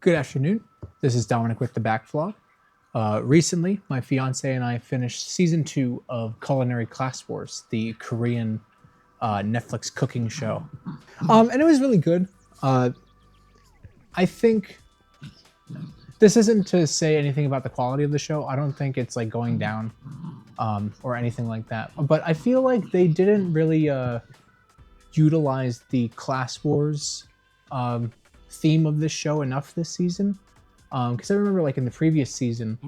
Good afternoon. This is Dominic with TheBackVlog. Recently, my fiance and I finished season 2 of Culinary Class Wars, the Korean Netflix cooking show, and it was really good. I think this isn't to say anything about the quality of the show. I don't think it's like going down or anything like that. But I feel like they didn't really utilize the Class Wars theme of this show enough this season. Because I remember, like in the previous season,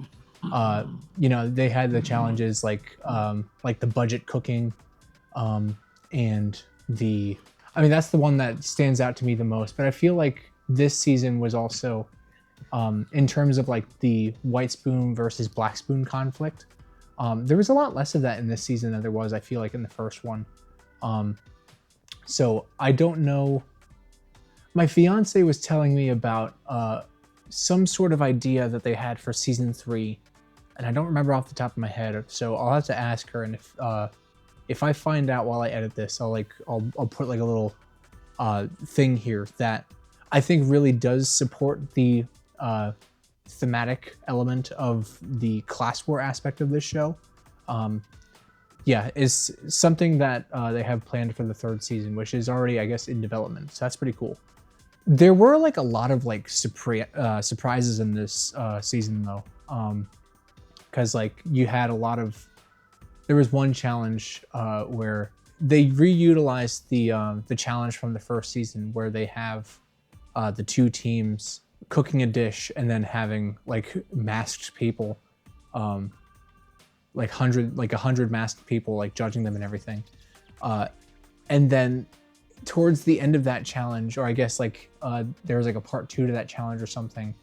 they had the challenges like the budget cooking, and that's the one that stands out to me the most. But I feel like this season was also, in terms of like the white spoon versus black spoon conflict, there was a lot less of that in this season than there was, I feel like, in the first one. So I don't know. My fiance was telling me about some sort of idea that they had for season 3, and I don't remember off the top of my head. So I'll have to ask her, and if I find out while I edit this, I'll put like a little thing here that I think really does support the thematic element of the class war aspect of this show. Is something that they have planned for the 3rd season, which is already, I guess, in development. So that's pretty cool. There were like a lot of like surprises in this season though, because like you had there was one challenge where they reutilized the challenge from the first season, where they have the 2 teams cooking a dish and then having like masked people, like 100 masked people like judging them and everything, and then towards the end of that challenge, or I guess like there was like a part 2 to that challenge or something,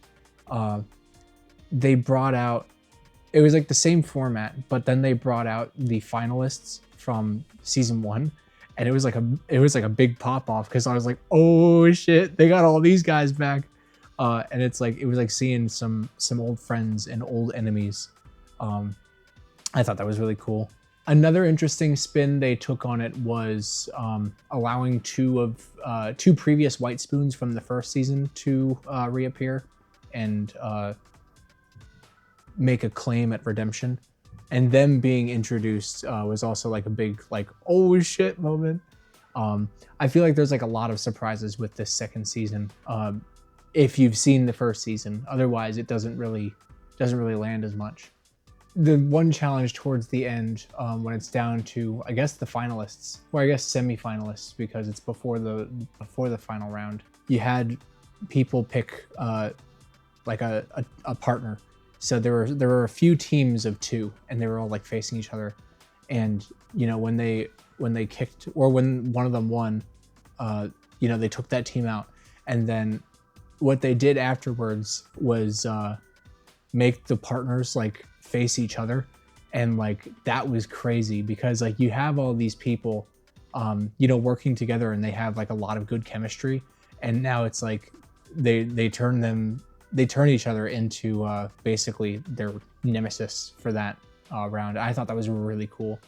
they brought out, it was like the same format, but then they brought out the finalists from season 1, and it was like a big pop off, because I was like, oh shit, they got all these guys back, and it was like seeing some old friends and old enemies. I thought that was really cool. Another interesting spin they took on it was allowing 2 previous white spoons from the first season to reappear and make a claim at redemption. And them being introduced was also like a big like, oh shit moment. I feel like there's like a lot of surprises with this 2nd season. If you've seen the first season, otherwise it doesn't really land as much. The one challenge towards the end, when it's down to, I guess, the finalists, or I guess semi-finalists, because it's before the final round, you had people pick like a partner. So there were a few teams of 2, and they were all like facing each other. And when they kicked, or when one of them won, they took that team out. And then what they did afterwards was make the partners like face each other, and like that was crazy, because like you have all these people working together, and they have like a lot of good chemistry, and now it's like they turn each other into basically their nemesis for that round. I thought that was really cool.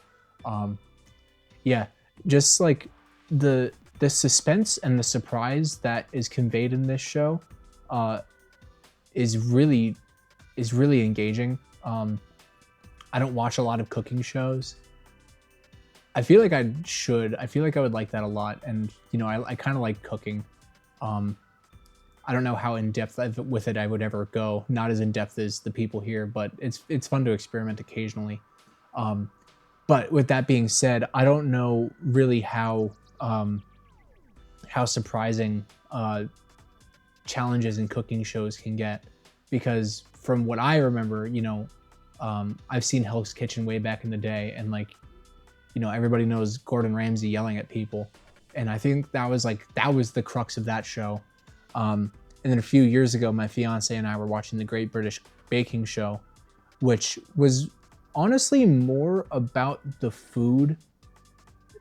Just like the suspense and the surprise that is conveyed in this show is really engaging. I don't watch a lot of cooking shows. I feel like I should. I feel like I would like that a lot. And, I kind of like cooking. I don't know how in-depth with it I would ever go. Not as in-depth as the people here, but it's fun to experiment occasionally. But with that being said, I don't know really how surprising challenges in cooking shows can get, because from what I remember, I've seen Hell's Kitchen way back in the day, and like, everybody knows Gordon Ramsay yelling at people, and I think that was the crux of that show. And then a few years ago, my fiance and I were watching the Great British Baking Show, which was honestly more about the food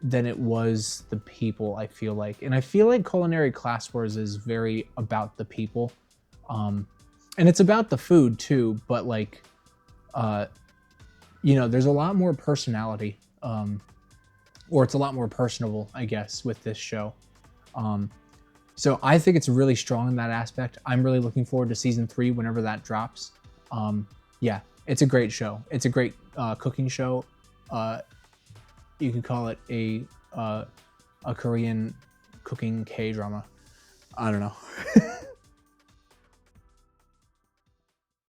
than it was the people, I feel like. And I feel like Culinary Class Wars is very about the people. And it's about the food too, but like, there's a lot more personality, or it's a lot more personable, I guess, with this show. So I think it's really strong in that aspect. I'm really looking forward to season 3 whenever that drops. Yeah, it's a great show. It's a great cooking show. You could call it a Korean cooking K drama. I don't know.